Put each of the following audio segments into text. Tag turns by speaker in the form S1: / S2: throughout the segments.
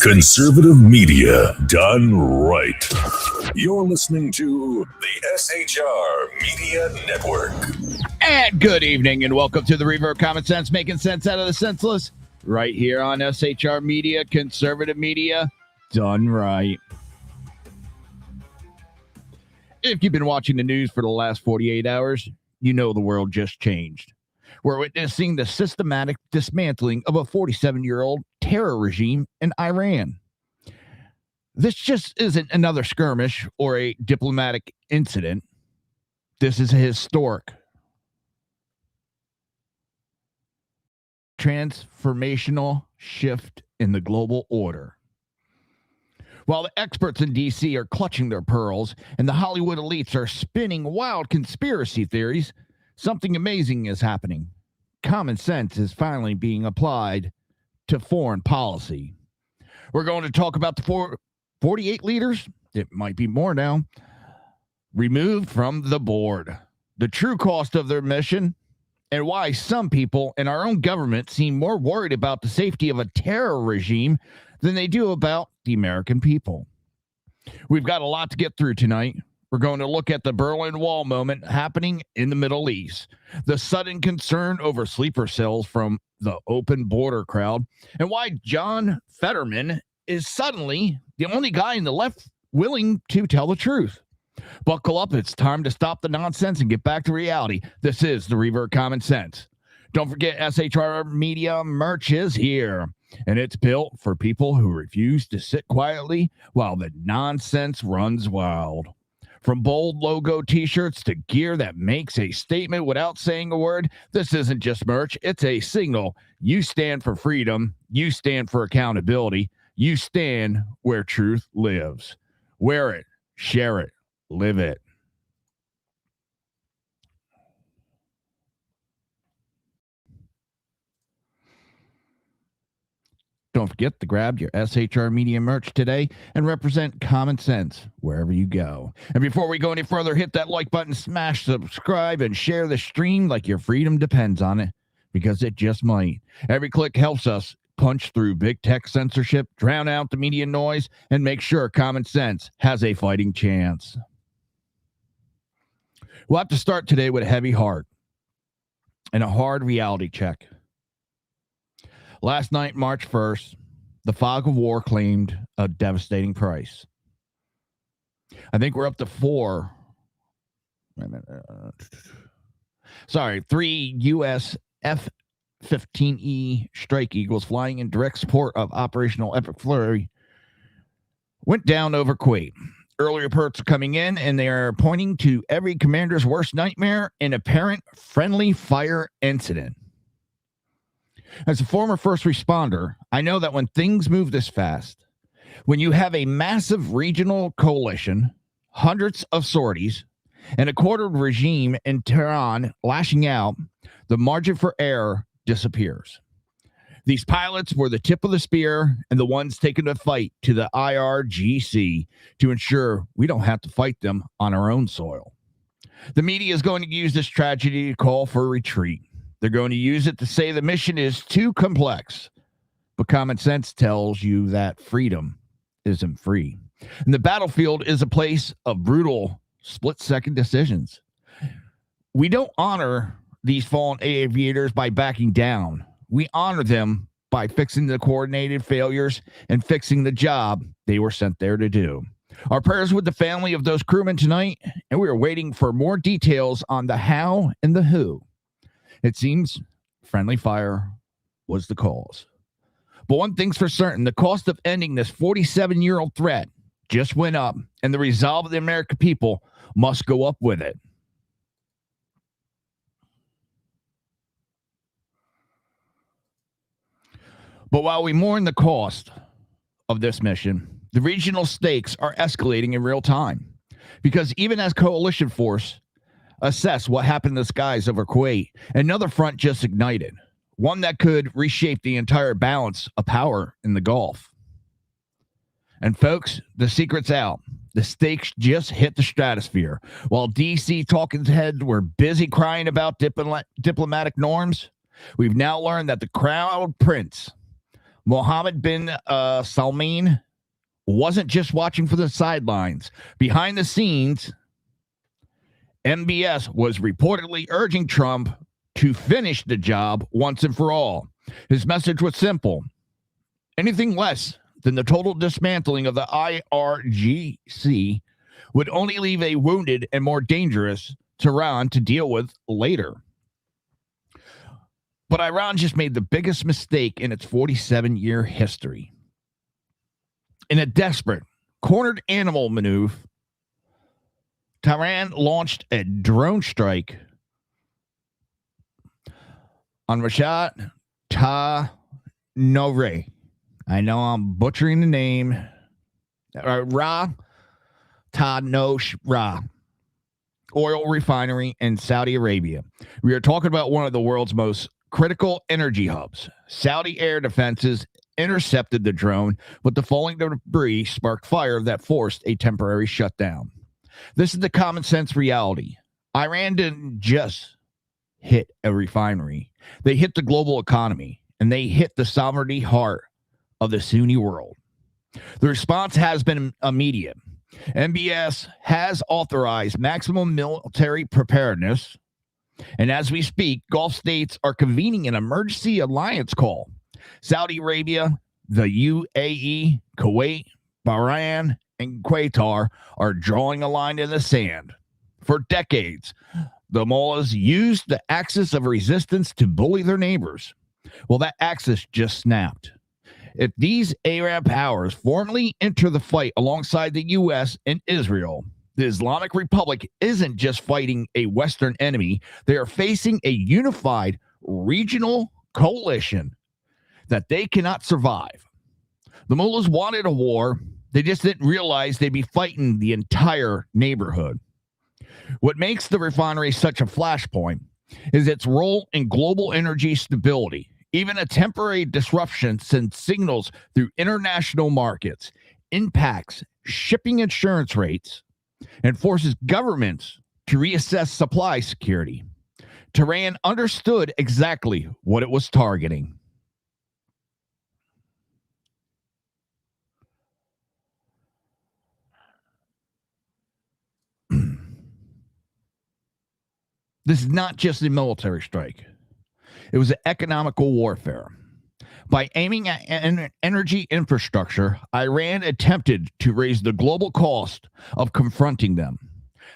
S1: Conservative media done right. You're listening to the SHR Media Network.
S2: And good evening and welcome to the Reaver, Common Sense, making sense out of the senseless, right here on SHR Media, conservative media done right. If you've been watching the news for the last 48 hours, you know the world just changed. We're witnessing the systematic dismantling of a 47-year-old terror regime in Iran. This just isn't another skirmish or a diplomatic incident. This is a historic, transformational shift in the global order. While the experts in D.C. are clutching their pearls and the Hollywood elites are spinning wild conspiracy theories, something amazing is happening. Common sense is finally being applied to foreign policy. We're going to talk about the 48 leaders, it might be more now, removed from the board, the true cost of their mission, and why some people in our own government seem more worried about the safety of a terror regime than they do about the American people. We've got a lot to get through tonight. We're going to look at the Berlin Wall moment happening in the Middle East, the sudden concern over sleeper cells from the open border crowd, and why John Fetterman is suddenly the only guy in the left willing to tell the truth. Buckle up, it's time to stop the nonsense and get back to reality. This is the Reaver Common Sense. Don't forget, SHR Media merch is here, and it's built for people who refuse to sit quietly while the nonsense runs wild. From bold logo t-shirts to gear that makes a statement without saying a word, this isn't just merch, it's a signal. You stand for freedom, you stand for accountability, you stand where truth lives. Wear it, share it, live it. Don't forget to grab your SHR Media merch today and represent common sense wherever you go. And before we go any further, hit that like button, smash subscribe, and share the stream like your freedom depends on it, because it just might. Every click helps us punch through big tech censorship, drown out the media noise, and make sure common sense has a fighting chance. We'll have to start today with a heavy heart and a hard reality check. Last night, March 1st, the fog of war claimed a devastating price. I think we're up to 3 U.S. F-15E Strike Eagles flying in direct support of Operational Epic Flurry went down over Kuwait. Early reports are coming in, and they are pointing to every commander's worst nightmare, an apparent friendly fire incident. As a former first responder, I know that when things move this fast, when you have a massive regional coalition, hundreds of sorties, and a quartered regime in Tehran lashing out, the margin for error disappears. These pilots were the tip of the spear and the ones taking the fight to the IRGC to ensure we don't have to fight them on our own soil. The media is going to use this tragedy to call for retreat. They're going to use it to say the mission is too complex. But common sense tells you that freedom isn't free. And the battlefield is a place of brutal split-second decisions. We don't honor these fallen aviators by backing down. We honor them by fixing the coordinated failures and fixing the job they were sent there to do. Our prayers with the family of those crewmen tonight, and we are waiting for more details on the how and the who. It seems friendly fire was the cause. But one thing's for certain, the cost of ending this 47-year-old threat just went up, and the resolve of the American people must go up with it. But while we mourn the cost of this mission, the regional stakes are escalating in real time. Because even as coalition force assess what happened in the skies over Kuwait, another front just ignited, one that could reshape the entire balance of power in the Gulf. And folks, the secret's out. The stakes just hit the stratosphere. While D.C. talking heads were busy crying about diplomatic norms, we've now learned that the Crown Prince Mohammed bin Salman wasn't just watching from the sidelines. Behind the scenes, MBS was reportedly urging Trump to finish the job once and for all. His message was simple. Anything less than the total dismantling of the IRGC would only leave a wounded and more dangerous Tehran to deal with later. But Iran just made the biggest mistake in its 47-year history. In a desperate, cornered animal maneuver, Tehran launched a drone strike on Rashad Tanore. I know I'm butchering the name. Ra Tanosh Ra oil refinery in Saudi Arabia. We are talking about one of the world's most critical energy hubs. Saudi air defenses intercepted the drone, but the falling debris sparked fire that forced a temporary shutdown. This is the common sense reality. Iran didn't just hit a refinery. They hit the global economy, and they hit the sovereignty heart of the Sunni world. The response has been immediate. MBS has authorized maximum military preparedness, and as we speak, Gulf states are convening an emergency alliance call. Saudi Arabia, the UAE, Kuwait, Bahrain, and Qatar are drawing a line in the sand. For decades, the mullahs used the axis of resistance to bully their neighbors. Well, that axis just snapped. If these Arab powers formally enter the fight alongside the U.S. and Israel, the Islamic Republic isn't just fighting a Western enemy. They are facing a unified regional coalition that they cannot survive. The mullahs wanted a war. They just didn't realize they'd be fighting the entire neighborhood. What makes the refinery such a flashpoint is its role in global energy stability. Even a temporary disruption sends signals through international markets, impacts shipping insurance rates, and forces governments to reassess supply security. Tehran understood exactly what it was targeting. This is not just a military strike. It was an economical warfare. By aiming at energy infrastructure, Iran attempted to raise the global cost of confronting them.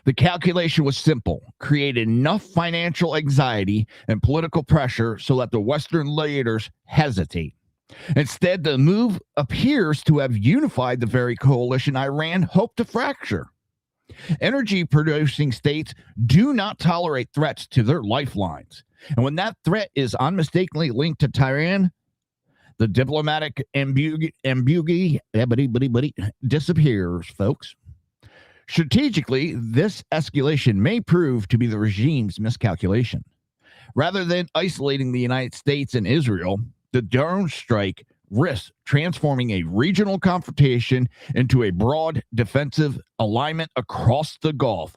S2: The calculation was simple: create enough financial anxiety and political pressure so that the Western leaders hesitate. Instead, the move appears to have unified the very coalition Iran hoped to fracture. Energy-producing states do not tolerate threats to their lifelines. And when that threat is unmistakably linked to Tehran, the diplomatic ambiguity disappears, folks. Strategically, this escalation may prove to be the regime's miscalculation. Rather than isolating the United States and Israel, the drone strike risks transforming a regional confrontation into a broad defensive alignment across the Gulf,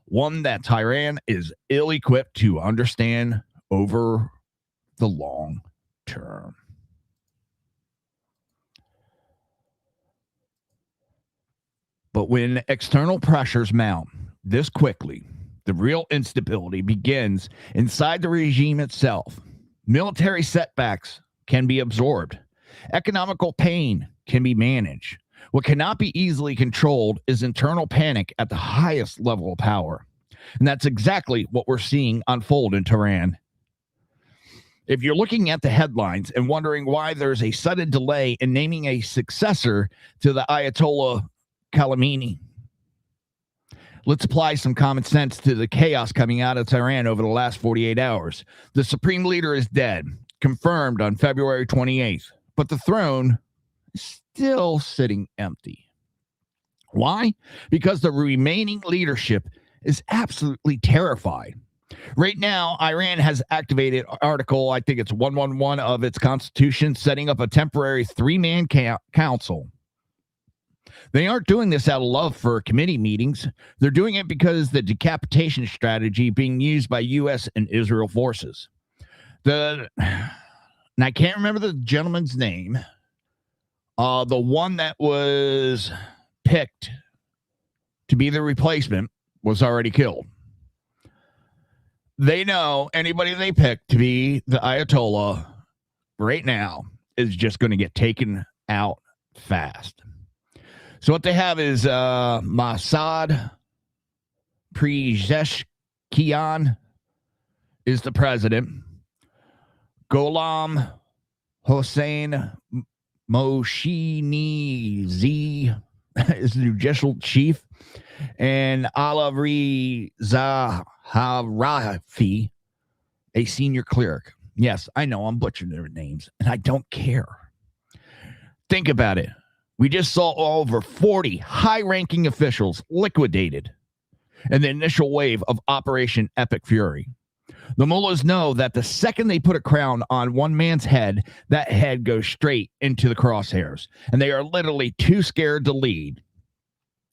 S2: one that Tehran is ill-equipped to understand over the long term. But when external pressures mount this quickly, the real instability begins inside the regime itself. Military setbacks can be absorbed. Economical pain can be managed. What cannot be easily controlled is internal panic at the highest level of power. And that's exactly what we're seeing unfold in Tehran. If you're looking at the headlines and wondering why there's a sudden delay in naming a successor to the Ayatollah Khamenei, let's apply some common sense to the chaos coming out of Tehran over the last 48 hours. The supreme leader is dead, confirmed on February 28th, but the throne is still sitting empty. Why? Because the remaining leadership is absolutely terrified. Right now, Iran has activated Article, I think it's 111 of its constitution, setting up a temporary three-man council. They aren't doing this out of love for committee meetings. They're doing it because the decapitation strategy being used by U.S. and Israel forces. And I can't remember the gentleman's name. The one that was picked to be the replacement was already killed. They know anybody they pick to be the Ayatollah right now is just going to get taken out fast. So what they have is Mossad Pezeshkian is the president. Gholam Hossein Moshinizi is the judicial chief. And Alavi Zaharafi, a senior cleric. Yes, I know I'm butchering their names, and I don't care. Think about it. We just saw over 40 high-ranking officials liquidated in the initial wave of Operation Epic Fury. The mullahs know that the second they put a crown on one man's head, that head goes straight into the crosshairs, and they are literally too scared to lead.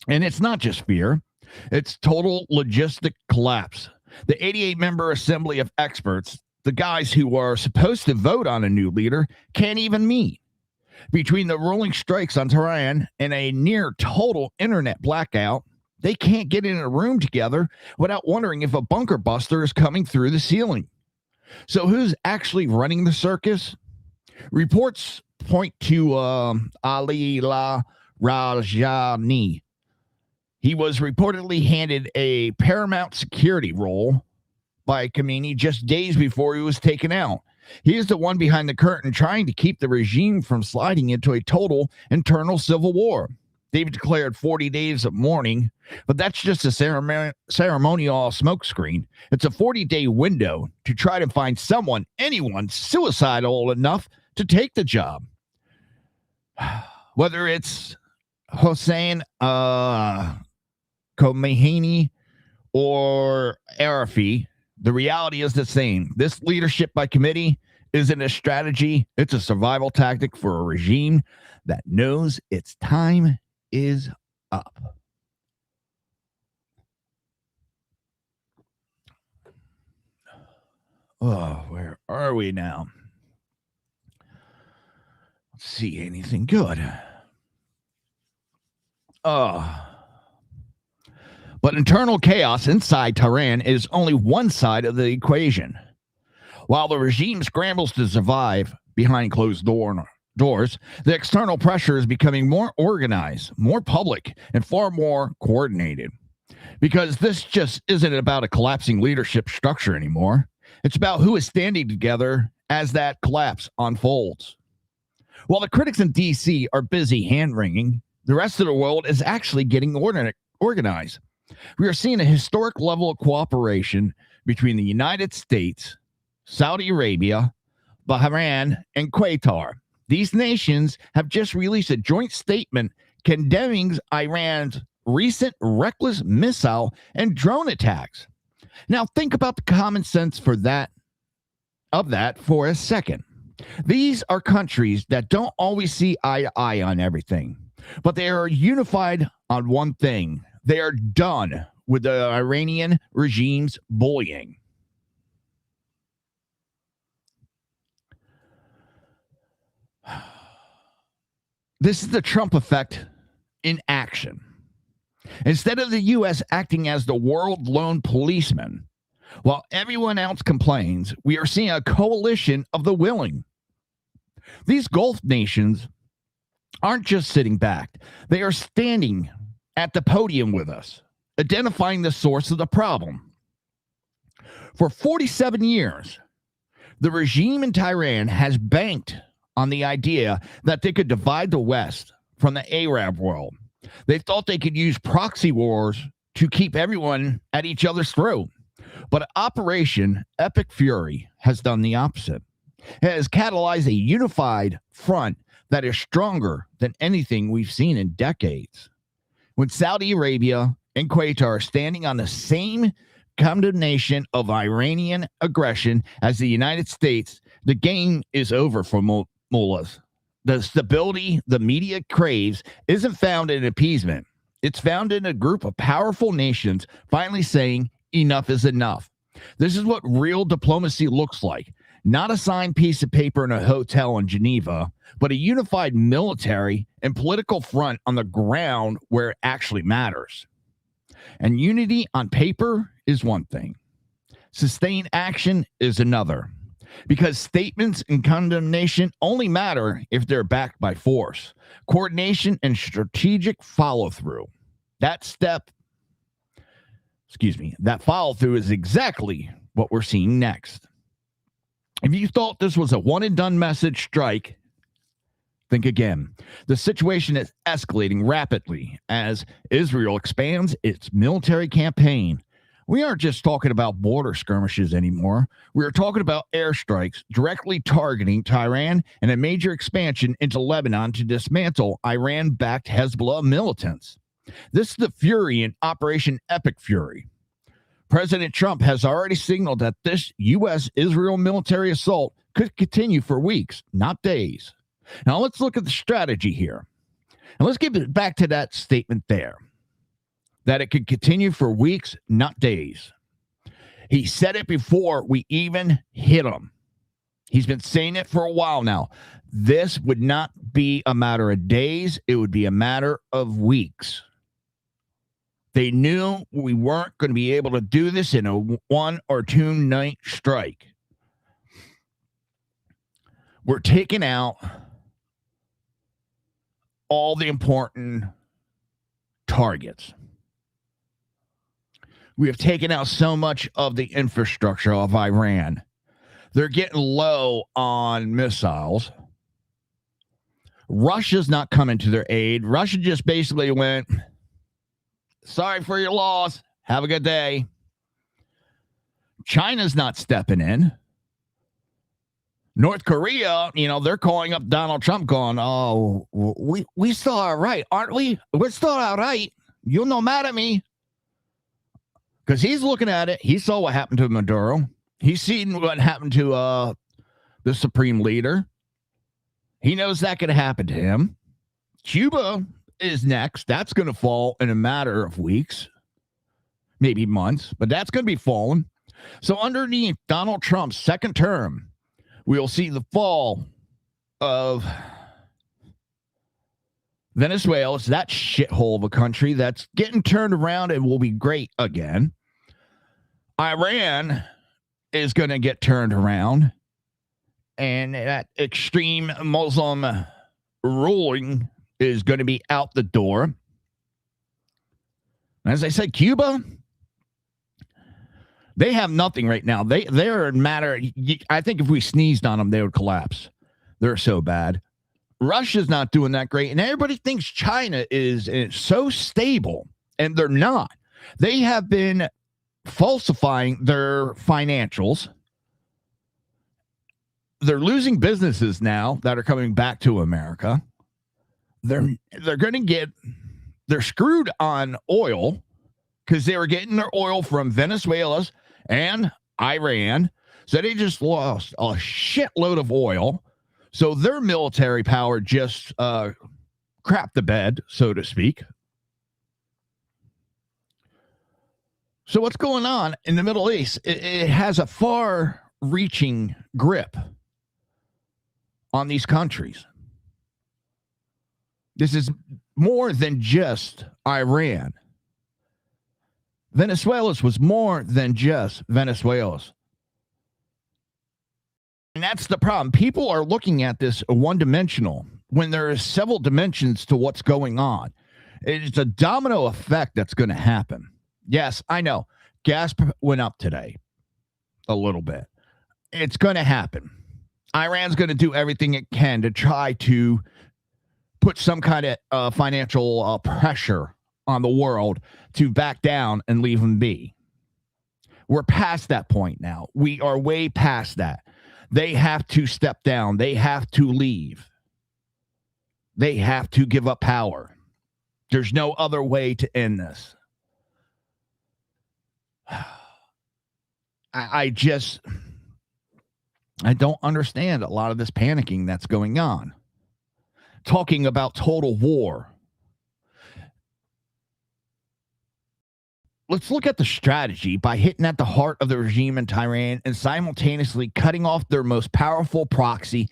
S2: And it's not just fear. It's total logistic collapse. The 88-member assembly of experts, the guys who are supposed to vote on a new leader, can't even meet. Between the rolling strikes on Tehran and a near total internet blackout, they can't get in a room together without wondering if a bunker buster is coming through the ceiling. So who's actually running the circus? Reports point to Ali La Rajani. He was reportedly handed a paramount security role by Khamenei just days before he was taken out. He is the one behind the curtain trying to keep the regime from sliding into a total internal civil war. They've declared 40 days of mourning, but that's just a ceremonial smokescreen. It's a 40-day window to try to find someone, anyone, suicidal enough to take the job. Whether it's Hossein Khomeini or Arafi, the reality is the same. This leadership by committee isn't a strategy. It's a survival tactic for a regime that knows its time is up. Oh, where are we now? Let's see anything good. But internal chaos inside Tehran is only one side of the equation. While the regime scrambles to survive behind closed doors, the external pressure is becoming more organized, more public, and far more coordinated. Because this just isn't about a collapsing leadership structure anymore. It's about who is standing together as that collapse unfolds. While the critics in D.C. are busy hand-wringing, the rest of the world is actually getting organized. We are seeing a historic level of cooperation between the United States, Saudi Arabia, Bahrain, and Qatar. These nations have just released a joint statement condemning Iran's recent reckless missile and drone attacks. Now think about the common sense for that for a second. These are countries that don't always see eye to eye on everything, but they are unified on one thing. They are done with the Iranian regime's bullying. This is the Trump effect in action. Instead of the U.S. acting as the world lone policeman, while everyone else complains, we are seeing a coalition of the willing. These Gulf nations aren't just sitting back. They are standing at the podium with us, identifying the source of the problem. For 47 years, the regime in Tehran has banked on the idea that they could divide the West from the Arab world. They thought they could use proxy wars to keep everyone at each other's throat. But Operation Epic Fury has done the opposite. It has catalyzed a unified front that is stronger than anything we've seen in decades. When Saudi Arabia and Qatar are standing on the same condemnation of Iranian aggression as the United States, the game is over for mullahs. The stability the media craves isn't found in appeasement. It's found in a group of powerful nations finally saying enough is enough. This is what real diplomacy looks like. Not a signed piece of paper in a hotel in Geneva, but a unified military and political front on the ground where it actually matters. And unity on paper is one thing. Sustained action is another. Because statements and condemnation only matter if they're backed by force, coordination, and strategic follow-through. That follow-through is exactly what we're seeing next. If you thought this was a one-and-done message strike, think again. The situation is escalating rapidly as Israel expands its military campaign. We aren't just talking about border skirmishes anymore. We are talking about airstrikes directly targeting Tehran and a major expansion into Lebanon to dismantle Iran-backed Hezbollah militants. This is the fury in Operation Epic Fury. President Trump has already signaled that this U.S.-Israel military assault could continue for weeks, not days. Now let's look at the strategy here. And let's get back to that statement there. That it could continue for weeks, not days. He said it before we even hit him. He's been saying it for a while now. This would not be a matter of days. It would be a matter of weeks. They knew we weren't going to be able to do this in a 1 or 2 night strike. We're taking out all the important targets. We have taken out so much of the infrastructure of Iran. They're getting low on missiles. Russia's not coming to their aid. Russia just basically went, sorry for your loss. Have a good day. China's not stepping in. North Korea, they're calling up Donald Trump going, oh, we still all right, aren't we? We're still all right. You're no mad at me. Because he's looking at it. He saw what happened to Maduro. He's seen what happened to the supreme leader. He knows that could happen to him. Cuba is next. That's going to fall in a matter of weeks, maybe months, but that's going to be falling. So underneath Donald Trump's second term, we'll see the fall of Venezuela. It's that shithole of a country that's getting turned around and will be great again. Iran is going to get turned around, and that extreme Muslim ruling is going to be out the door. As I said, Cuba, they have nothing right now. They're a matter. I think if we sneezed on them, they would collapse. They're so bad. Russia's not doing that great, and everybody thinks China is so stable, and they're not. They have been falsifying their financials. They're losing businesses now that are coming back to America. They're screwed on oil because they were getting their oil from Venezuela and Iran. So they just lost a shitload of oil. So their military power just crapped the bed, so to speak. So what's going on in the Middle East? It has a far-reaching grip on these countries. This is more than just Iran. Venezuela's was more than just Venezuela's. And that's the problem. People are looking at this one-dimensional when there are several dimensions to what's going on. It's a domino effect that's going to happen. Yes, I know. Gas went up today a little bit. It's going to happen. Iran's going to do everything it can to try to put some kind of financial pressure on the world to back down and leave them be. We're past that point now. We are way past that. They have to step down. They have to leave. They have to give up power. There's no other way to end this. I don't understand a lot of this panicking that's going on. Talking about total war. let's look at the strategy by hitting at the heart of the regime in Tehran and simultaneously cutting off their most powerful proxy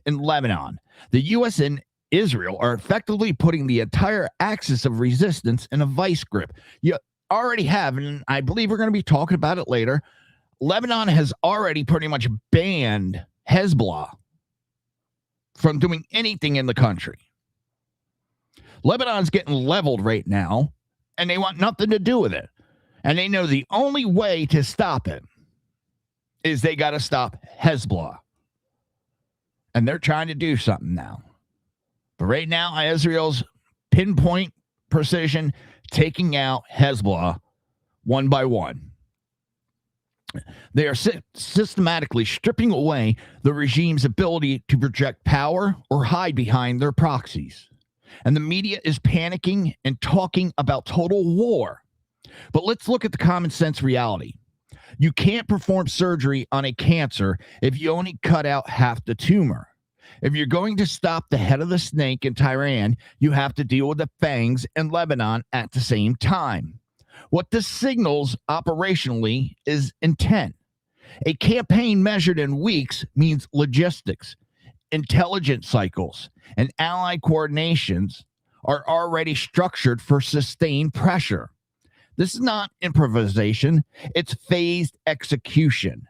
S2: in Lebanon. The U.S. and Israel are effectively putting the entire axis of resistance in a vice grip. You already have, and I believe we're going to be talking about it later, Lebanon has already pretty much banned Hezbollah from doing anything in the country. Lebanon's getting leveled right now, and they want nothing to do with it. And they know the only way to stop it is they got to stop Hezbollah. And they're trying to do something now. But right now, Israel's pinpoint precision taking out Hezbollah one by one. They are systematically stripping away the regime's ability to project power or hide behind their proxies. And the media is panicking and talking about total war. But let's look at the common sense reality. You can't perform surgery on a cancer if you only cut out half the tumor. If you're going to stop the head of the snake in Tehran, you have to deal with the fangs in Lebanon at the same time. What this signals operationally is intent. A campaign measured in weeks means logistics, intelligence cycles, and allied coordinations are already structured for sustained pressure. This is not improvisation, it's phased execution.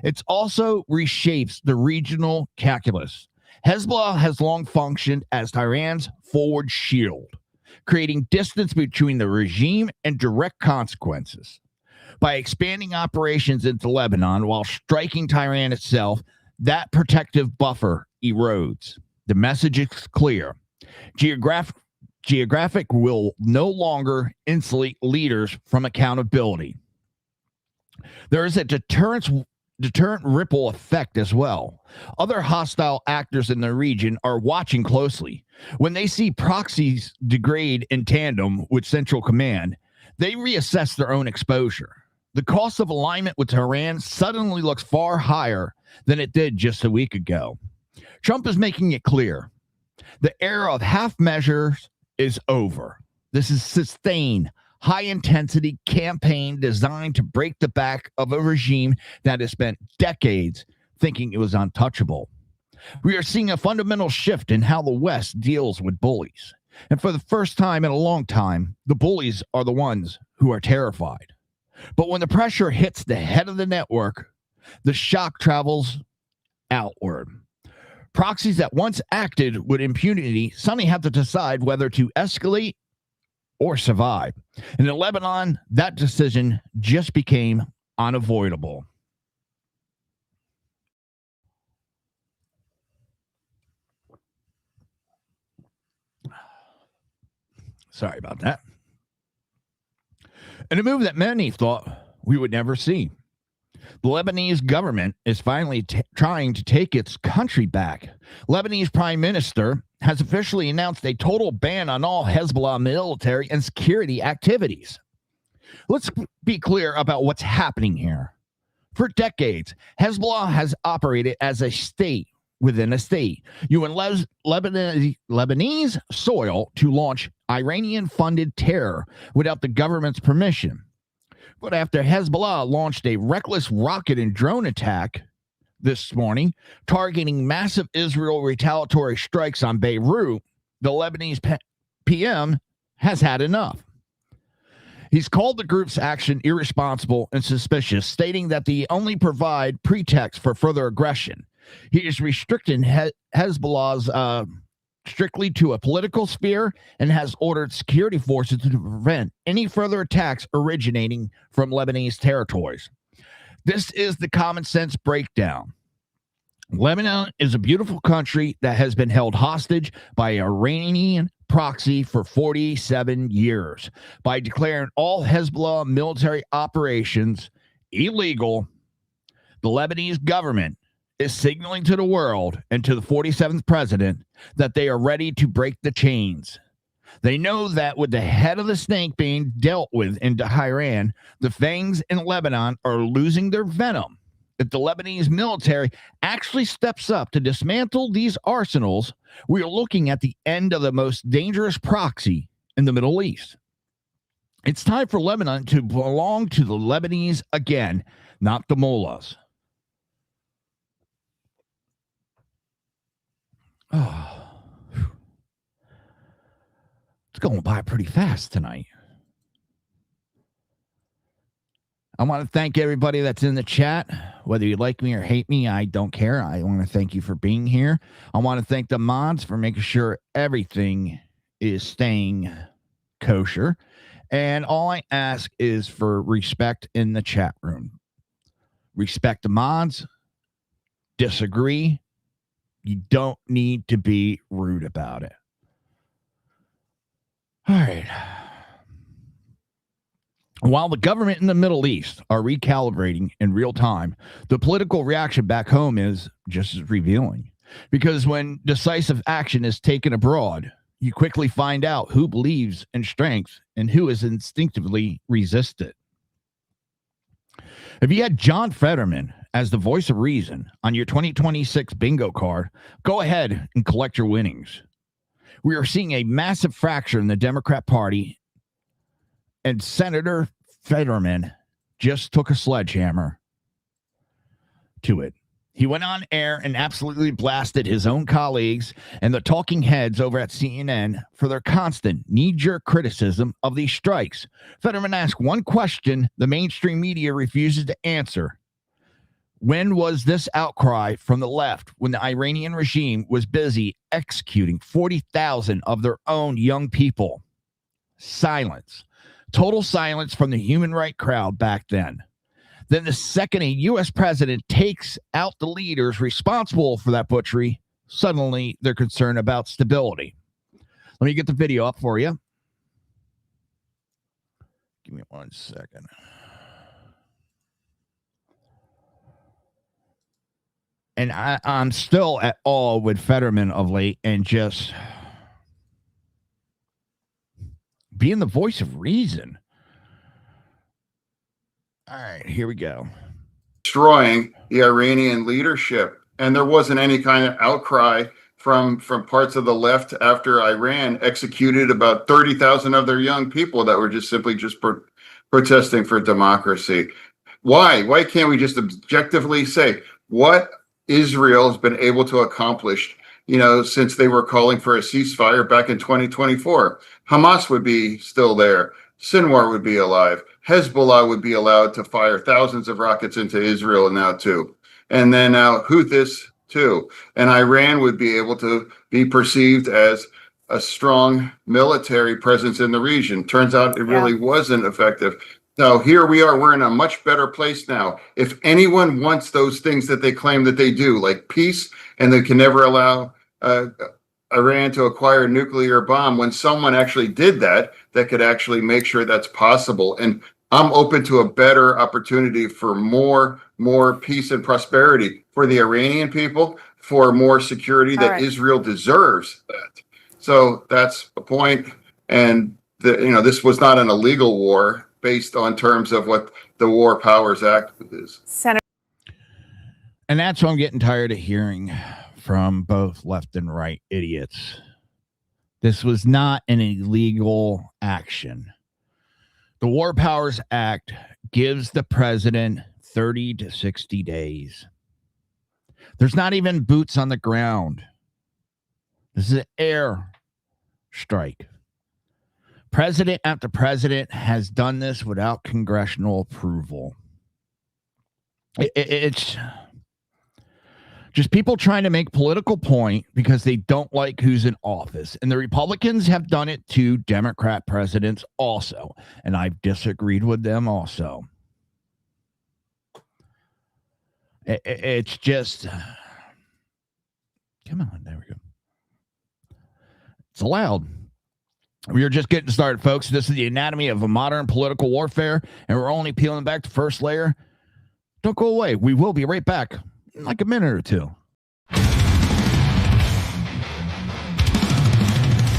S2: It also reshapes the regional calculus. Hezbollah has long functioned as Tehran's forward shield, creating distance between the regime and direct consequences. By expanding operations into Lebanon while striking Tehran itself, that protective buffer erodes. The message is clear. Geographic will no longer insulate leaders from accountability. There is a deterrent ripple effect as well. Other hostile actors in the region are watching closely. When they see proxies degrade in tandem with Central Command, they reassess their own exposure. The cost of alignment with Tehran suddenly looks far higher than it did just a week ago. Trump is making it clear. The era of half measures is over. This is sustained, high-intensity campaign designed to break the back of a regime that has spent decades thinking it was untouchable. We are seeing a fundamental shift in how the West deals with bullies. And for the first time in a long time, the bullies are the ones who are terrified. But when the pressure hits the head of the network, the shock travels outward. Proxies that once acted with impunity suddenly have to decide whether to escalate or survive. And in Lebanon, that decision just became unavoidable. Sorry about that. In a move that many thought we would never see, the Lebanese government is finally trying to take its country back. Lebanese Prime Minister has officially announced a total ban on all Hezbollah military and security activities. Let's be clear about what's happening here. For decades, Hezbollah has operated as a state within a state, using Lebanese soil to launch Iranian-funded terror without the government's permission. But after Hezbollah launched a reckless rocket and drone attack this morning, targeting massive Israel retaliatory strikes on Beirut, the Lebanese PM has had enough. He's called the group's action irresponsible and suspicious, stating that they only provide pretext for further aggression. He is restricting Hezbollah's strictly to a political sphere and has ordered security forces to prevent any further attacks originating from Lebanese territories. This is the common sense breakdown. Lebanon is a beautiful country that has been held hostage by an Iranian proxy for 47 years. By declaring all Hezbollah military operations illegal, the Lebanese government is signaling to the world and to the 47th president that they are ready to break the chains. They know that with the head of the snake being dealt with in Tehran, the fangs in Lebanon are losing their venom. If the Lebanese military actually steps up to dismantle these arsenals, we are looking at the end of the most dangerous proxy in the Middle East. It's time for Lebanon to belong to the Lebanese again, not the mullahs. Oh, it's going by pretty fast tonight. I want to thank everybody that's in the chat. Whether you like me or hate me, I don't care. I want to thank you for being here. I want to thank the mods for making sure everything is staying kosher. And all I ask is for respect in the chat room. Respect the mods. Disagree. You don't need to be rude about it. All right. While the government in the Middle East are recalibrating in real time, the political reaction back home is just as revealing. Because when decisive action is taken abroad, you quickly find out who believes in strength and who is instinctively resist it. If you had John Fetterman as the voice of reason on your 2026 bingo card, go ahead and collect your winnings. We are seeing a massive fracture in the Democrat Party, and Senator Fetterman just took a sledgehammer to it. He went on air and absolutely blasted his own colleagues and the talking heads over at CNN for their constant knee-jerk criticism of these strikes. Fetterman asked one question the mainstream media refuses to answer. When was this outcry from the left when the Iranian regime was busy executing 40,000 of their own young people? Silence. Total silence from the human rights crowd back then. Then the second a U.S. president takes out the leaders responsible for that butchery, suddenly they're concerned about stability. Let me get the video up for you. Give me 1 second. And I'm still at awe with Fetterman of late and just being the voice of reason. All right, here we go.
S3: Destroying the Iranian leadership. And there wasn't any kind of outcry from parts of the left after Iran executed about 30,000 of their young people that were just simply protesting for democracy. Why? Why can't we just objectively say what Israel has been able to accomplish, since they were calling for a ceasefire back in 2024? Hamas would be still there. Sinwar would be alive. Hezbollah would be allowed to fire thousands of rockets into Israel now too. And then now Houthis too. And Iran would be able to be perceived as a strong military presence in the region. Turns out it really wasn't effective. So here we are, we're in a much better place now. If anyone wants those things that they claim that they do, like peace, and they can never allow Iran to acquire a nuclear bomb, when someone actually did that could actually make sure that's possible. And I'm open to a better opportunity for more peace and prosperity for the Iranian people, for more security that Israel deserves that. So that's a point. And this was not an illegal war based on terms of what the War Powers Act is.
S2: And that's what I'm getting tired of hearing from both left and right idiots. This was not an illegal action. The War Powers Act gives the president 30 to 60 days. There's not even boots on the ground. This is an air strike. President after president has done this without congressional approval. It's just people trying to make political point because they don't like who's in office. And the Republicans have done it to Democrat presidents also. And I've disagreed with them also. It's just, come on, there we go. It's allowed. We are just getting started, folks. This is the anatomy of a modern political warfare, and we're only peeling back the first layer. Don't go away. We will be right back in like a minute or two.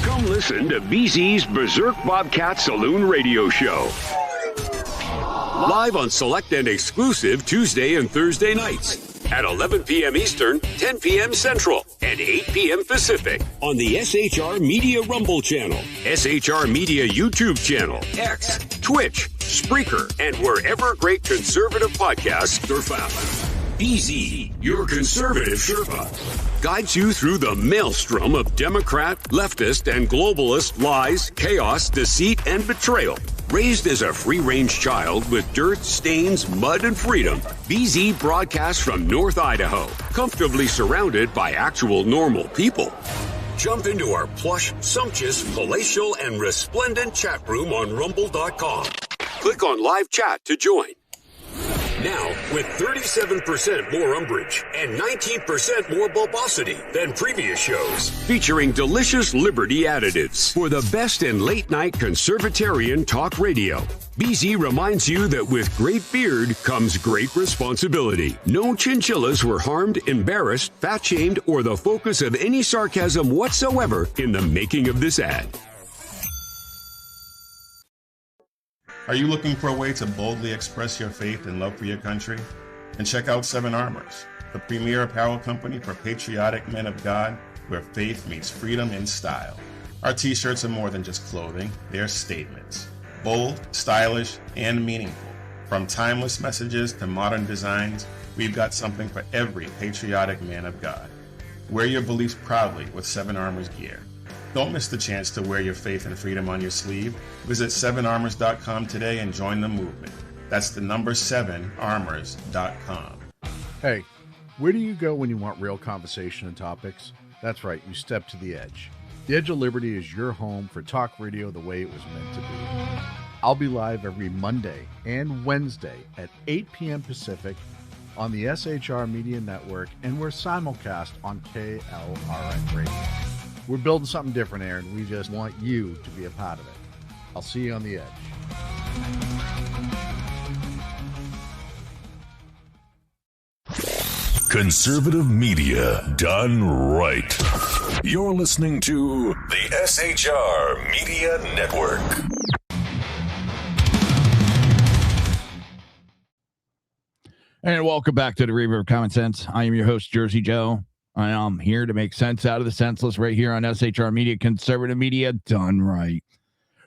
S4: Come listen to BZ's Berserk Bobcat Saloon Radio Show. Live on select and exclusive Tuesday and Thursday nights. at 11 p.m. Eastern, 10 p.m. Central, and 8 p.m. Pacific on the SHR Media Rumble channel, SHR Media YouTube channel, X, Twitch, Spreaker, and wherever great conservative podcasts are found. BZ, your conservative Sherpa, guides you through the maelstrom of Democrat, leftist, and globalist lies, chaos, deceit, and betrayal. Raised as a free-range child with dirt, stains, mud, and freedom, BZ broadcasts from North Idaho, comfortably surrounded by actual normal people. Jump into our plush, sumptuous, palatial, and resplendent chat room on rumble.com. Click on live chat to join. Now, with 37% more umbrage and 19% more bulbosity than previous shows, featuring delicious Liberty additives for the best in late-night conservatarian talk radio. BZ reminds you that with great beard comes great responsibility. No chinchillas were harmed, embarrassed, fat-shamed, or the focus of any sarcasm whatsoever in the making of this ad.
S5: Are you looking for a way to boldly express your faith and love for your country? Then check out Seven Armors, the premier apparel company for patriotic men of God, where faith meets freedom in style. Our t-shirts are more than just clothing, they're statements. Bold, stylish, and meaningful. From timeless messages to modern designs, we've got something for every patriotic man of God. Wear your beliefs proudly with Seven Armors gear. Don't miss the chance to wear your faith and freedom on your sleeve. Visit 7armors.com today and join the movement. That's the number 7armors.com.
S6: Hey, where do you go when you want real conversation and topics? That's right, you step to the edge. The Edge of Liberty is your home for talk radio the way it was meant to be. I'll be live every Monday and Wednesday at 8 p.m. Pacific on the SHR Media Network, and we're simulcast on KLRN Radio. We're building something different, Aaron. We just want you to be a part of it. I'll see you on the edge.
S1: Conservative media done right. You're listening to the SHR Media Network.
S2: And welcome back to the Reaver of Common Sense. I am your host, Jersey Joe. I am here to make sense out of the senseless right here on SHR Media, conservative media done right.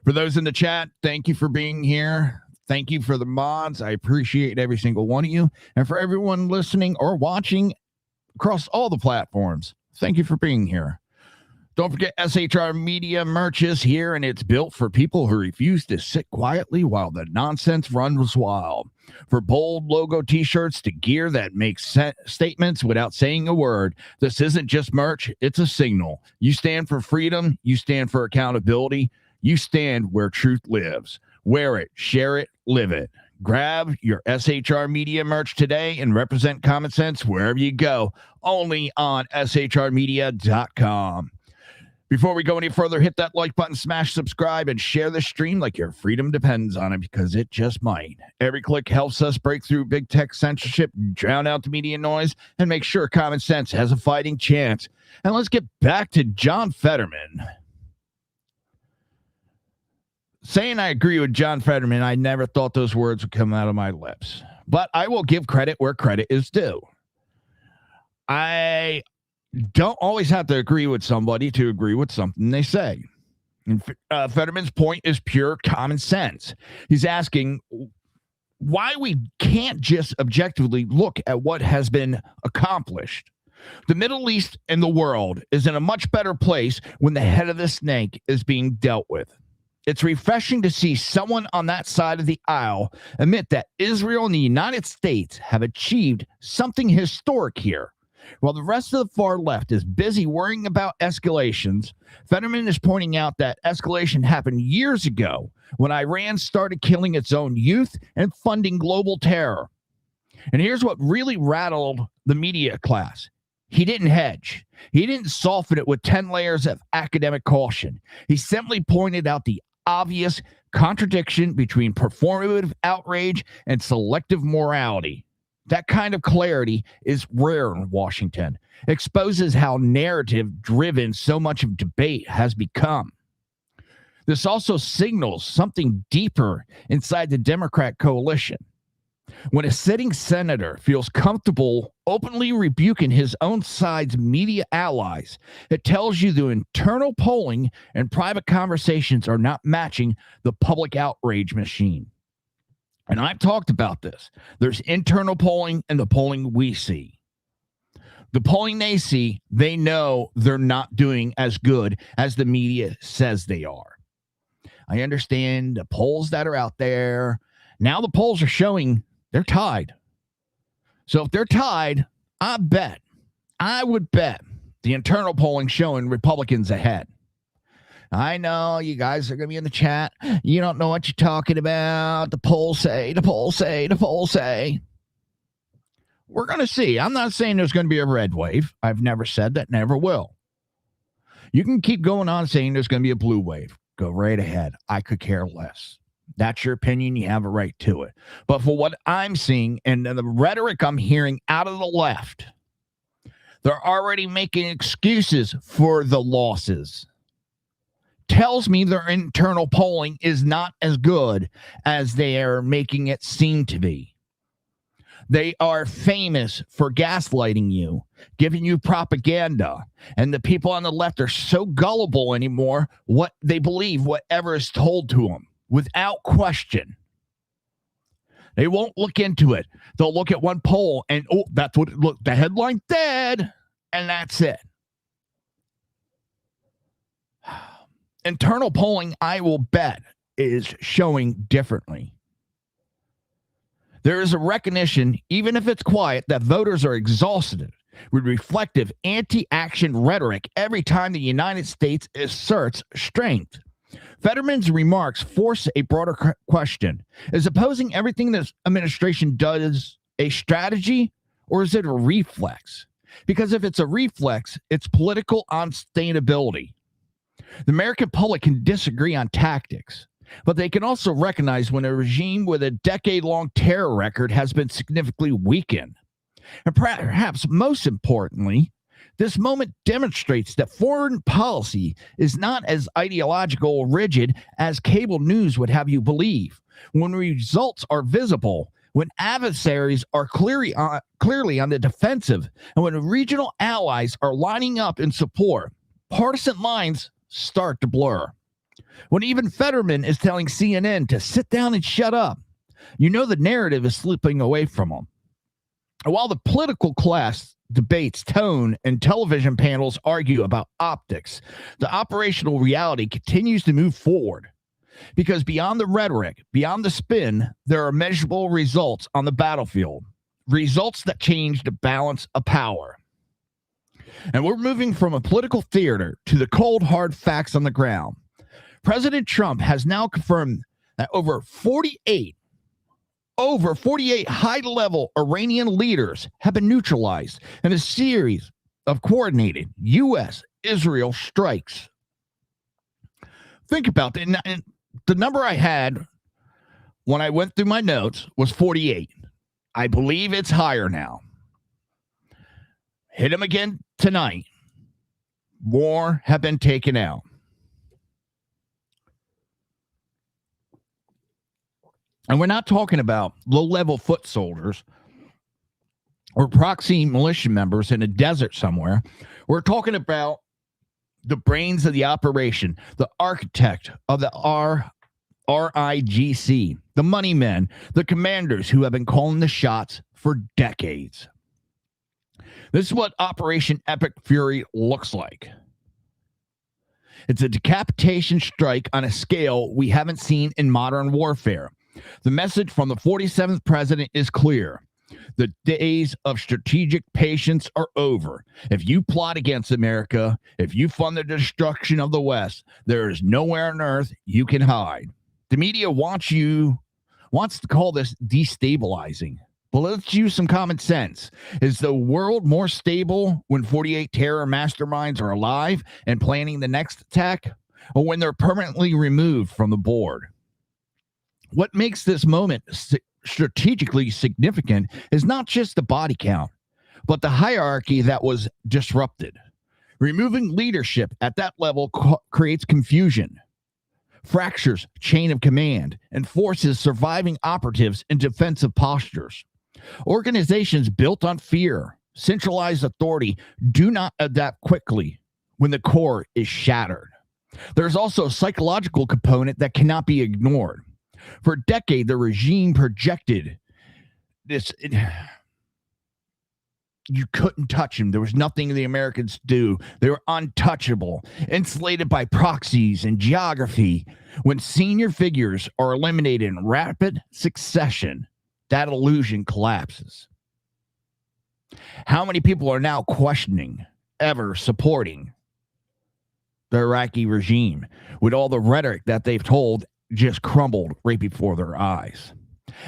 S2: For those in the chat, thank you for being here. Thank you for the mods. I appreciate every single one of you. And for everyone listening or watching across all the platforms, thank you for being here. Don't forget, SHR Media merch is here, and it's built for people who refuse to sit quietly while the nonsense runs wild. For bold logo t-shirts to gear that makes statements without saying a word, this isn't just merch, it's a signal. You stand for freedom, you stand for accountability, you stand where truth lives. Wear it, share it, live it. Grab your SHR Media merch today and represent common sense wherever you go, only on shrmedia.com. Before we go any further, hit that like button, smash subscribe, and share the stream like your freedom depends on it, because it just might. Every click helps us break through big tech censorship, drown out the media noise, and make sure common sense has a fighting chance. And let's get back to John Fetterman. Saying I agree with John Fetterman, I never thought those words would come out of my lips. But I will give credit where credit is due. I don't always have to agree with somebody to agree with something they say. And Fetterman's point is pure common sense. He's asking why we can't just objectively look at what has been accomplished. The Middle East and the world is in a much better place when the head of the snake is being dealt with. It's refreshing to see someone on that side of the aisle admit that Israel and the United States have achieved something historic here. While the rest of the far left is busy worrying about escalations, Fetterman is pointing out that escalation happened years ago when Iran started killing its own youth and funding global terror. And here's what really rattled the media class. He didn't hedge. He didn't soften it with 10 layers of academic caution. He simply pointed out the obvious contradiction between performative outrage and selective morality. That kind of clarity is rare in Washington. Exposes how narrative-driven so much of debate has become. This also signals something deeper inside the Democrat coalition. When a sitting senator feels comfortable openly rebuking his own side's media allies, it tells you the internal polling and private conversations are not matching the public outrage machine. And I've talked about this. There's internal polling and the polling we see. The polling they see, they know they're not doing as good as the media says they are. I understand the polls that are out there. Now the polls are showing they're tied. So if they're tied, I would bet the internal polling showing Republicans ahead. I know you guys are going to be in the chat. You don't know what you're talking about. The polls say. We're going to see. I'm not saying there's going to be a red wave. I've never said that, never will. You can keep going on saying there's going to be a blue wave. Go right ahead. I could care less. That's your opinion. You have a right to it. But for what I'm seeing and the rhetoric I'm hearing out of the left, they're already making excuses for the losses. Tells me their internal polling is not as good as they are making it seem to be. They are famous for gaslighting you, giving you propaganda. And the people on the left are so gullible anymore, what they believe whatever is told to them without question. They won't look into it. They'll look at one poll and, oh, that's what it looked, the headline dead, and that's it. Internal polling, I will bet, is showing differently. There is a recognition, even if it's quiet, that voters are exhausted with reflective anti-action rhetoric every time the United States asserts strength. Fetterman's remarks force a broader question. Is opposing everything this administration does a strategy, or is it a reflex? Because if it's a reflex, it's political unsustainability. The American public can disagree on tactics, but they can also recognize when a regime with a decade-long terror record has been significantly weakened. And perhaps most importantly, this moment demonstrates that foreign policy is not as ideological or rigid as cable news would have you believe. When results are visible, when adversaries are clearly on the defensive, and when regional allies are lining up in support, partisan lines start to blur. When even Fetterman is telling CNN to sit down and shut up, you know the narrative is slipping away from them. And while the political class debates tone and television panels argue about optics, the operational reality continues to move forward. Because beyond the rhetoric, beyond the spin, there are measurable results on the battlefield. Results that change the balance of power. And we're moving from a political theater to the cold, hard facts on the ground. President Trump has now confirmed that over 48 high-level Iranian leaders have been neutralized in a series of coordinated U.S.-Israel strikes. Think about that. And the number I had when I went through my notes was 48. I believe it's higher now. Hit them again tonight. More have been taken out. And we're not talking about low-level foot soldiers or proxy militia members in a desert somewhere. We're talking about the brains of the operation, the architect of the RIGC, the money men, the commanders who have been calling the shots for decades. This is what Operation Epic Fury looks like. It's a decapitation strike on a scale we haven't seen in modern warfare. The message from the 47th president is clear. The days of strategic patience are over. If you plot against America, if you fund the destruction of the West, there is nowhere on earth you can hide. The media wants to call this destabilizing. But let's use some common sense. Is the world more stable when 48 terror masterminds are alive and planning the next attack, or when they're permanently removed from the board? What makes this moment strategically significant is not just the body count, but the hierarchy that was disrupted. Removing leadership at that level creates confusion. fractures chain of command, and forces surviving operatives in defensive postures. Organizations built on fear, centralized authority do not adapt quickly when the core is shattered. There's also a psychological component that cannot be ignored. For a decade, the regime projected this. You couldn't touch them. There was nothing the Americans do. They were untouchable, insulated by proxies and geography. When senior figures are eliminated in rapid succession, that illusion collapses. How many people are now questioning, ever supporting the Iraqi regime with all the rhetoric that they've told just crumbled right before their eyes?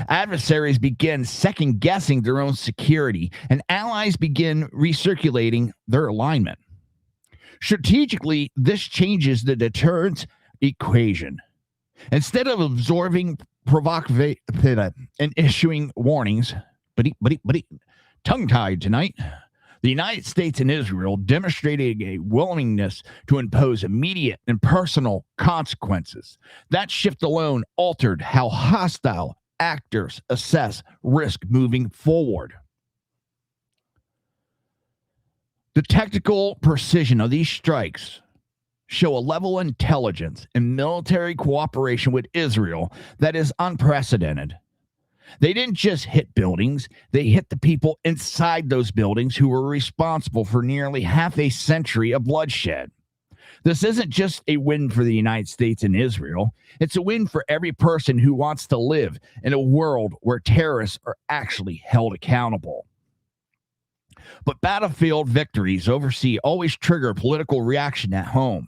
S2: Adversaries begin second-guessing their own security, and allies begin recirculating their alignment. Strategically, this changes the deterrence equation. Instead of absorbing provocative and issuing warnings, tongue-tied tonight, the United States and Israel demonstrated a willingness to impose immediate and personal consequences. That shift alone altered how hostile actors assess risk moving forward. The tactical precision of these strikes show a level of intelligence and military cooperation with Israel that is unprecedented. They didn't just hit buildings, they hit the people inside those buildings who were responsible for nearly half a century of bloodshed. This isn't just a win for the United States and Israel. It's a win for every person who wants to live in a world where terrorists are actually held accountable. But battlefield victories overseas always trigger political reaction at home.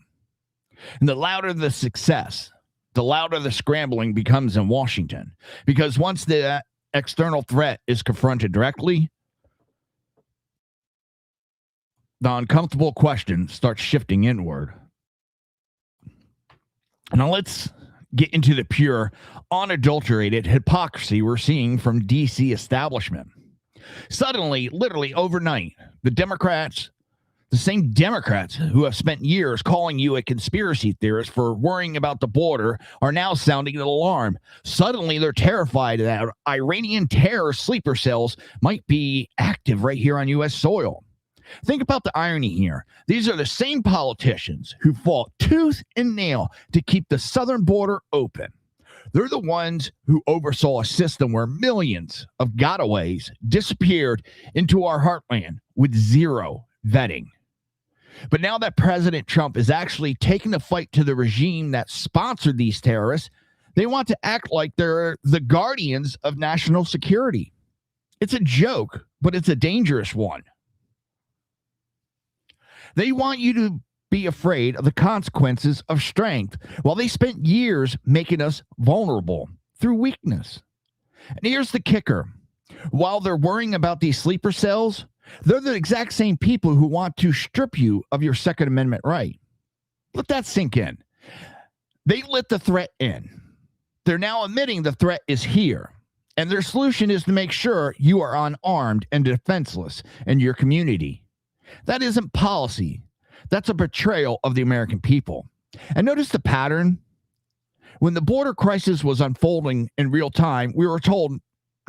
S2: And the louder the success, the louder the scrambling becomes in Washington. Because once the external threat is confronted directly, the uncomfortable question starts shifting inward. Now let's get into the pure, unadulterated hypocrisy we're seeing from DC establishment. Suddenly, literally overnight, the same Democrats who have spent years calling you a conspiracy theorist for worrying about the border are now sounding an alarm. Suddenly, they're terrified that Iranian terror sleeper cells might be active right here on U.S. soil. Think about the irony here. These are the same politicians who fought tooth and nail to keep the southern border open. They're the ones who oversaw a system where millions of gotaways disappeared into our heartland with zero vetting. But now that President Trump is actually taking the fight to the regime that sponsored these terrorists, they want to act like they're the guardians of national security. It's a joke, but it's a dangerous one. They want you to be afraid of the consequences of strength while they spent years making us vulnerable through weakness. And here's the kicker. While they're worrying about these sleeper cells, they're the exact same people who want to strip you of your Second Amendment right. Let that sink in. They let the threat in. They're now admitting the threat is here. And their solution is to make sure you are unarmed and defenseless in your community. That isn't policy. That's a betrayal of the American people. And notice the pattern. When the border crisis was unfolding in real time, we were told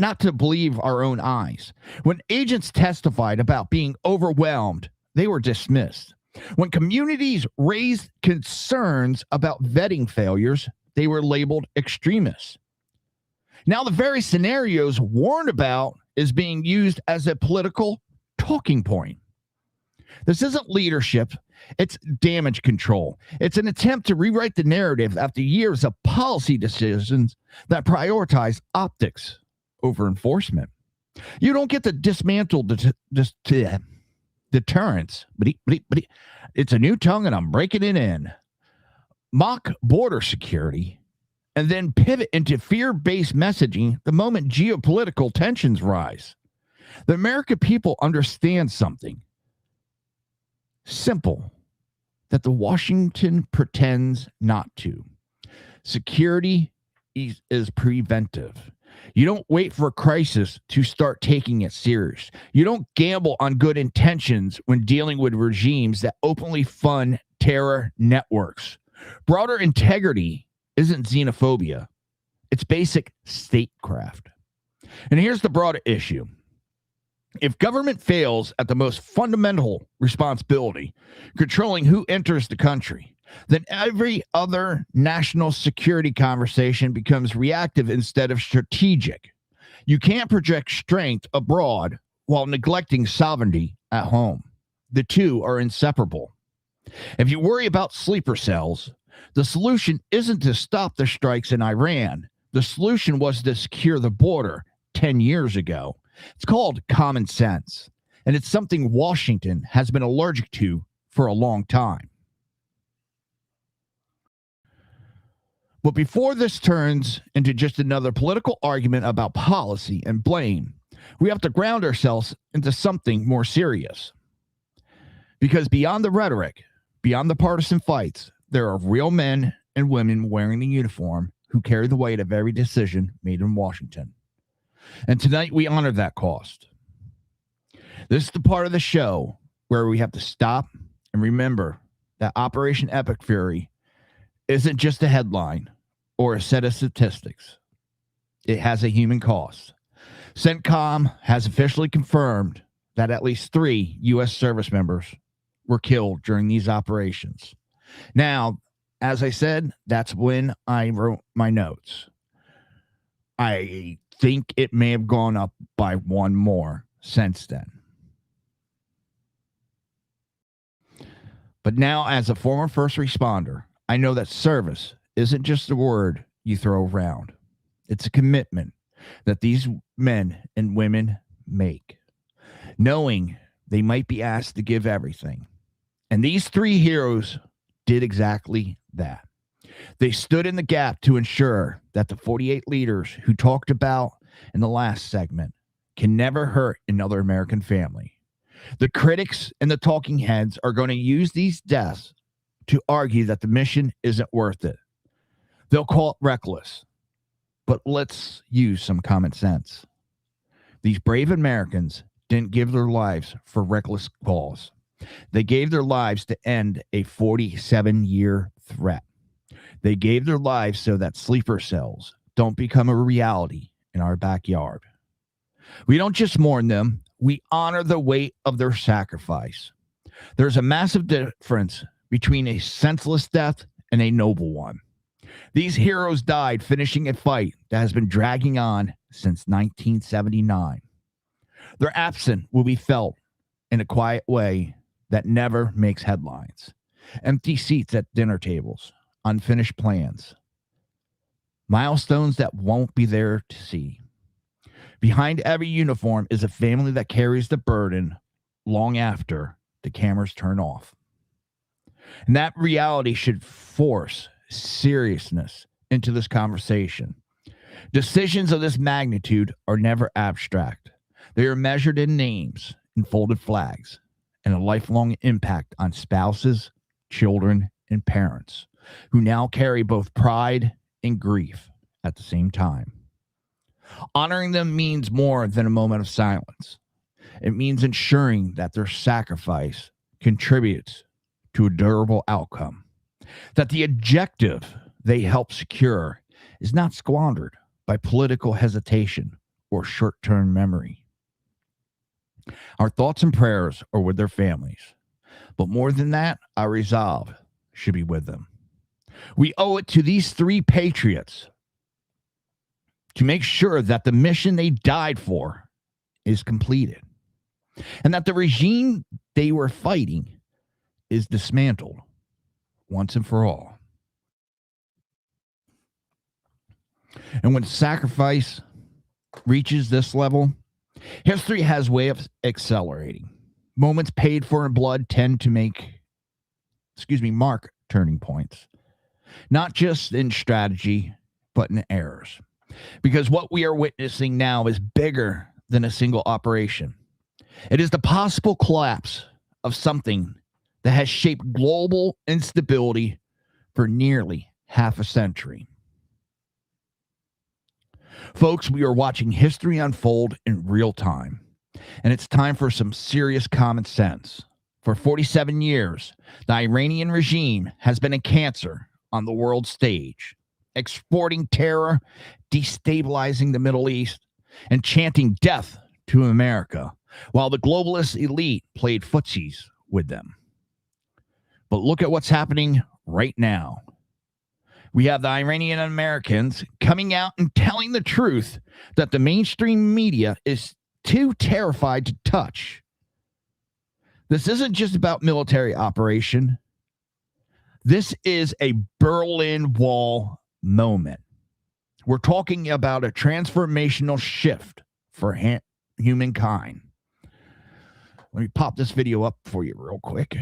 S2: not to believe our own eyes. When agents testified about being overwhelmed, they were dismissed. When communities raised concerns about vetting failures, they were labeled extremists. Now the very scenarios warned about is being used as a political talking point. This isn't leadership. It's damage control. It's an attempt to rewrite the narrative after years of policy decisions that prioritize optics over enforcement. You don't get to dismantle deterrence. But it's a new tongue and I'm breaking it in. Mock border security and then pivot into fear-based messaging the moment geopolitical tensions rise. The American people understand something simple that the Washington pretends not to. Security is preventive. You don't wait for a crisis to start taking it serious. You don't gamble on good intentions when dealing with regimes that openly fund terror networks. Broader integrity isn't xenophobia. It's basic statecraft. And here's the broader issue. If government fails at the most fundamental responsibility, controlling who enters the country, then every other national security conversation becomes reactive instead of strategic. You can't project strength abroad while neglecting sovereignty at home. The two are inseparable. If you worry about sleeper cells, the solution isn't to stop the strikes in Iran. The solution was to secure the border 10 years ago. It's called common sense, and it's something Washington has been allergic to for a long time. But before this turns into just another political argument about policy and blame, we have to ground ourselves into something more serious. Because beyond the rhetoric, beyond the partisan fights, there are real men and women wearing the uniform who carry the weight of every decision made in Washington. And tonight we honor that cost. This is the part of the show where we have to stop and remember that Operation Epic Fury isn't just a headline or a set of statistics. It has a human cost. CENTCOM has officially confirmed that at least 3 U.S. service members were killed during these operations. Now, as I said, that's when I wrote my notes. I think it may have gone up by 1 more since then. But now, as a former first responder, I know that service isn't just a word you throw around. It's a commitment that these men and women make, knowing they might be asked to give everything. And these 3 heroes did exactly that. They stood in the gap to ensure that the 48 leaders who talked about in the last segment can never hurt another American family. The critics and the talking heads are going to use these deaths to argue that the mission isn't worth it. They'll call it reckless, but let's use some common sense. These brave Americans didn't give their lives for reckless cause. They gave their lives to end a 47-year threat. They gave their lives so that sleeper cells don't become a reality in our backyard. We don't just mourn them, we honor the weight of their sacrifice. There's a massive difference between a senseless death and a noble one. These heroes died finishing a fight that has been dragging on since 1979. Their absence will be felt in a quiet way that never makes headlines. Empty seats at dinner tables, unfinished plans, milestones that won't be there to see. Behind every uniform is a family that carries the burden long after the cameras turn off. And that reality should force seriousness into this conversation. Decisions of this magnitude are never abstract. They are measured in names and folded flags and a lifelong impact on spouses, children, and parents who now carry both pride and grief at the same time. Honoring them means more than a moment of silence. It means ensuring that their sacrifice contributes to a durable outcome, that the objective they help secure is not squandered by political hesitation or short-term memory. Our thoughts and prayers are with their families, but more than that, our resolve should be with them. We owe it to these 3 patriots to make sure that the mission they died for is completed and that the regime they were fighting is dismantled once and for all. And when sacrifice reaches this level, history has a way of accelerating. Moments paid for in blood tend to mark turning points, not just in strategy, but in errors. Because what we are witnessing now is bigger than a single operation. It is the possible collapse of something that has shaped global instability for nearly half a century. Folks, we are watching history unfold in real time, and it's time for some serious common sense. For 47 years, the Iranian regime has been a cancer on the world stage. exporting terror, destabilizing the Middle East, and chanting death to America, while the globalist elite played footsies with them. But look at what's happening right now. We have the Iranian Americans coming out and telling the truth that the mainstream media is too terrified to touch. This isn't just about military operation. This is a Berlin Wall moment. We're talking about a transformational shift for humankind. Let me pop this video up for you real quick.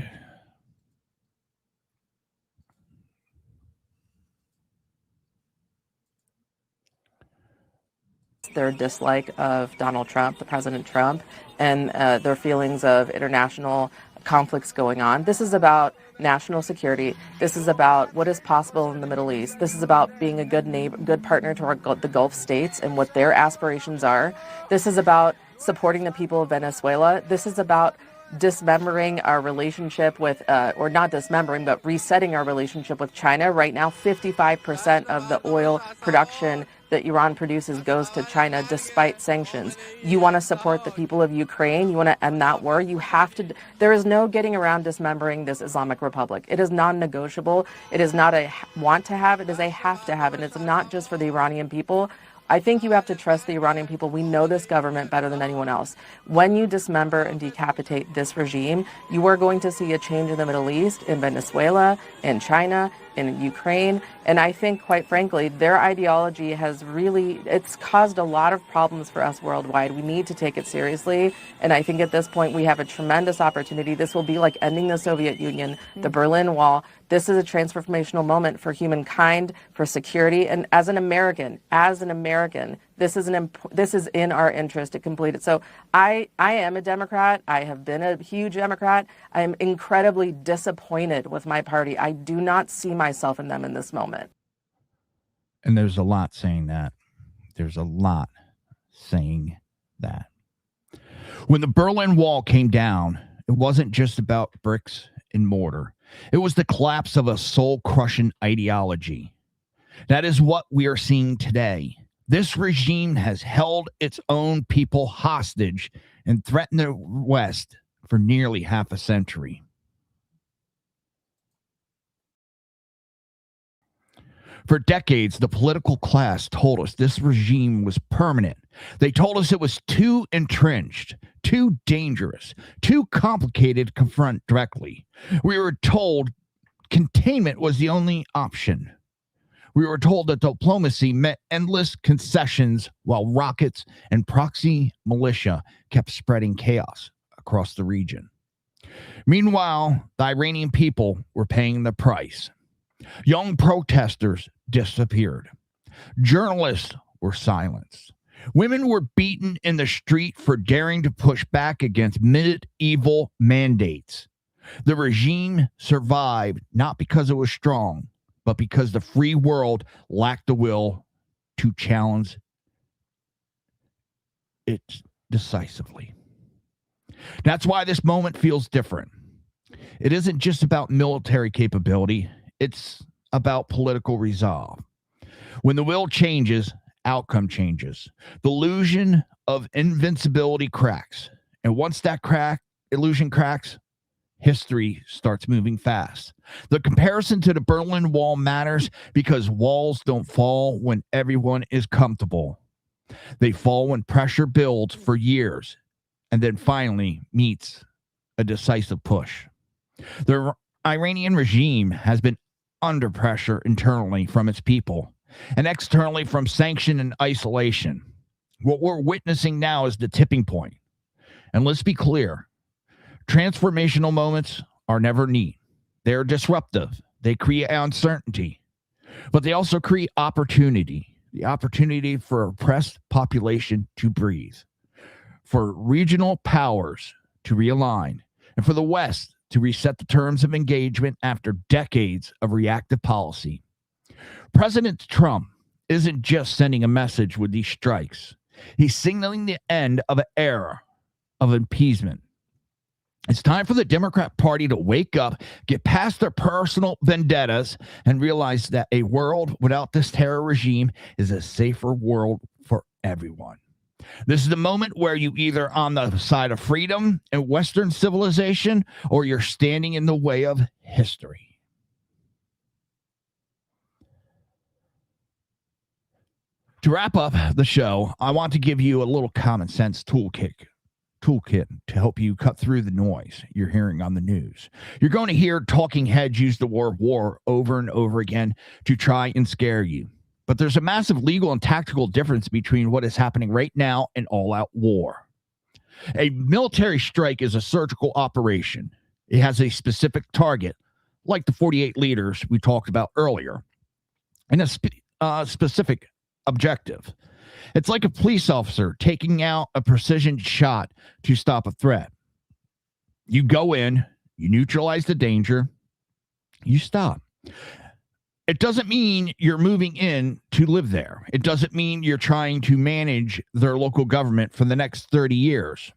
S7: Their dislike of Donald Trump, the President Trump, and their feelings of international conflicts going on. This is about national security. This is about what is possible in the Middle East. This is about being a good neighbor, good partner to the Gulf states and what their aspirations are. This is about supporting the people of Venezuela. This is about dismembering our relationship with, or not dismembering, but resetting our relationship with China. Right now, 55% of the oil production that Iran produces goes to China despite sanctions. You want to support the people of Ukraine? You want to end that war? You have to. There is no getting around dismembering this Islamic Republic. It is non-negotiable. It is not a want to have. It is a have to have. And it's not just for the Iranian people. I think you have to trust the Iranian people. We know this government better than anyone else. When you dismember and decapitate this regime, you are going to see a change in the Middle East, in Venezuela, in China, in Ukraine. And I think, quite frankly, their ideology has really, it's caused a lot of problems for us worldwide. We need to take it seriously. And I think at this point, we have a tremendous opportunity. This will be like ending the Soviet Union, the Berlin Wall. This is a transformational moment for humankind, for security. And as an American, this is in our interest to complete it. So I am a Democrat. I have been a huge Democrat. I am incredibly disappointed with my party. I do not see myself in them in this moment.
S2: And there's a lot saying that. There's a lot saying that. When the Berlin Wall came down, it wasn't just about bricks and mortar. It was the collapse of a soul-crushing ideology. That is what we are seeing today. This regime has held its own people hostage and threatened the West for nearly half a century. For decades, the political class told us this regime was permanent. They told us it was too entrenched, too dangerous, too complicated to confront directly. We were told containment was the only option. We were told that diplomacy meant endless concessions while rockets and proxy militia kept spreading chaos across the region. Meanwhile, the Iranian people were paying the price. Young protesters disappeared. Journalists were silenced. Women were beaten in the street for daring to push back against medieval mandates. The regime survived not because it was strong, but because the free world lacked the will to challenge it decisively. That's why this moment feels different. It isn't just about military capability. It's about political resolve. When the will changes, outcome changes. The illusion of invincibility cracks. And once that illusion cracks, history starts moving fast. The comparison to the Berlin Wall matters because walls don't fall when everyone is comfortable. They fall when pressure builds for years and then finally meets a decisive push. The Iranian regime has been under pressure internally from its people and externally from sanction and isolation. What we're witnessing now is the tipping point. And let's be clear, transformational moments are never neat. They're disruptive. They create uncertainty, but they also create opportunity, the opportunity for oppressed population to breathe, for regional powers to realign, and for the West to reset the terms of engagement after decades of reactive policy. President Trump isn't just sending a message with these strikes. He's signaling the end of an era of appeasement. It's time for the Democrat Party to wake up, get past their personal vendettas, and realize that a world without this terror regime is a safer world for everyone. This is the moment where you either on the side of freedom and Western civilization, or you're standing in the way of history. To wrap up the show, I want to give you a little common sense toolkit to help you cut through the noise you're hearing on the news. You're going to hear talking heads use the word war over and over again to try and scare you. But there's a massive legal and tactical difference between what is happening right now and all-out war. A military strike is a surgical operation. It has a specific target, like the 48 leaders we talked about earlier, and a specific objective. It's like a police officer taking out a precision shot to stop a threat. You go in, you neutralize the danger, you stop. It doesn't mean you're moving in to live there. It doesn't mean you're trying to manage their local government for the next 30 years.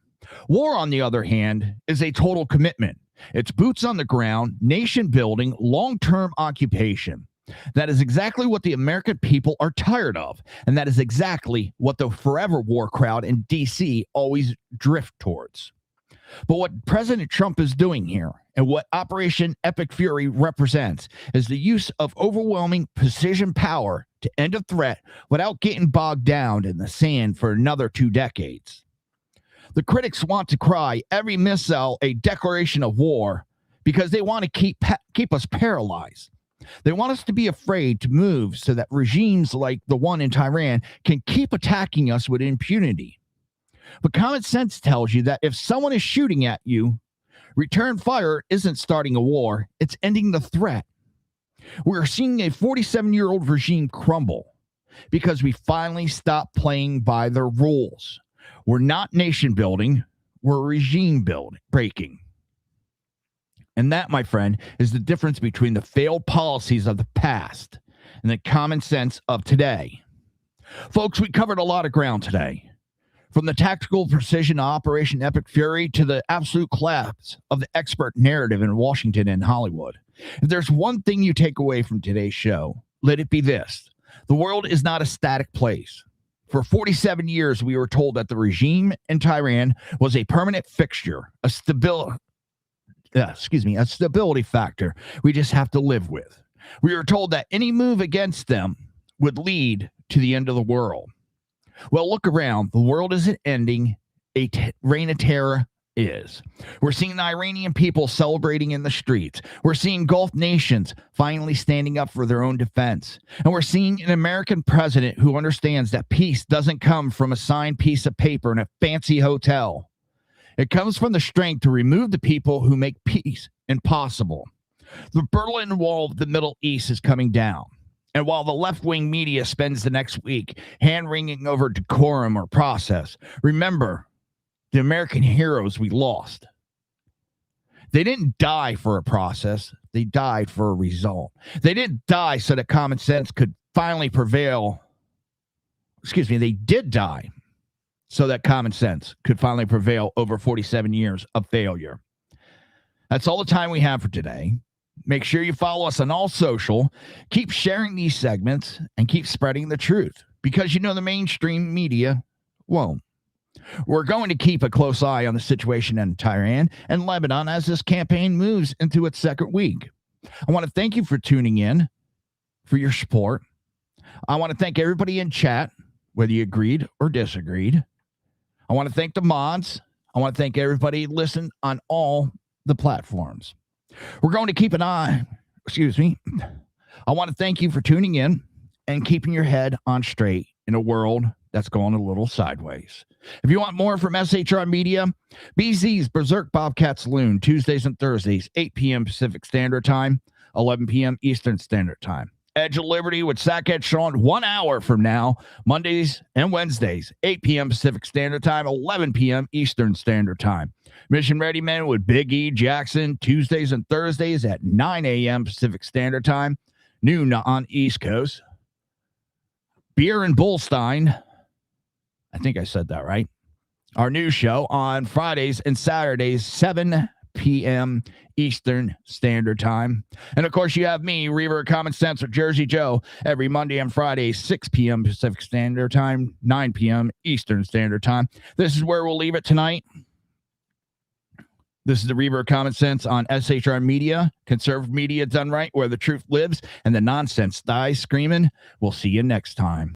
S2: War, on the other hand, is a total commitment. It's boots on the ground, nation building, long-term occupation. That is exactly what the American people are tired of, and that is exactly what the forever war crowd in D.C. always drift towards. But what President Trump is doing here, and what Operation Epic Fury represents, is the use of overwhelming precision power to end a threat without getting bogged down in the sand for another 2 decades. The critics want to cry every missile a declaration of war because they want to keep us paralyzed. They want us to be afraid to move so that regimes like the one in Tehran can keep attacking us with impunity. But common sense tells you that if someone is shooting at you, return fire isn't starting a war, it's ending the threat. We're seeing a 47-year-old regime crumble because we finally stopped playing by their rules. We're not nation building, we're regime breaking. And that, my friend, is the difference between the failed policies of the past and the common sense of today. Folks, we covered a lot of ground today. From the tactical precision of Operation Epic Fury to the absolute collapse of the expert narrative in Washington and Hollywood. If there's one thing you take away from today's show, let it be this. The world is not a static place. For 47 years, we were told that the regime in Tehran was a permanent fixture, a stability factor we just have to live with. We were told that any move against them would lead to the end of the world. Well, look around. The world isn't ending. A reign of terror is. We're seeing the Iranian people celebrating in the streets. We're seeing Gulf nations finally standing up for their own defense. And we're seeing an American president who understands that peace doesn't come from a signed piece of paper in a fancy hotel. It comes from the strength to remove the people who make peace impossible. The Berlin Wall of the Middle East is coming down. And while the left-wing media spends the next week hand-wringing over decorum or process, remember the American heroes we lost. They didn't die for a process. They died for a result. They didn't die so that common sense could finally prevail. They did die so that common sense could finally prevail over 47 years of failure. That's all the time we have for today. Make sure you follow us on all social. Keep sharing these segments and keep spreading the truth because you know the mainstream media won't. We're going to keep a close eye on the situation in Tehran and Lebanon as this campaign moves into its second week. I want to thank you for tuning in, for your support. I want to thank everybody in chat, whether you agreed or disagreed. I want to thank the mods. I want to thank everybody listening on all the platforms. We're going to keep an eye. I want to thank you for tuning in and keeping your head on straight in a world that's going a little sideways. If you want more from SHR Media, BZ's Berserk Bobcat Saloon, Tuesdays and Thursdays, 8 p.m. Pacific Standard Time, 11 p.m. Eastern Standard Time. Edge of Liberty with Sackhead Sean 1 hour from now, Mondays and Wednesdays, 8 p.m. Pacific Standard Time, 11 p.m. Eastern Standard Time. Mission Ready Men with Big E Jackson, Tuesdays and Thursdays at 9 a.m. Pacific Standard Time, noon on East Coast. Beer and Bullstein, I think I said that right. Our news show on Fridays and Saturdays, 7 p.m. Eastern Standard Time. And of course, you have me, Reaver Common Sense with Jersey Joe, every Monday and Friday, 6 p.m. Pacific Standard Time, 9 p.m. Eastern Standard Time. This is where we'll leave it tonight. This is the Reaver Common Sense on SHR Media, conservative media done right, where the truth lives and the nonsense dies screaming. We'll see you next time.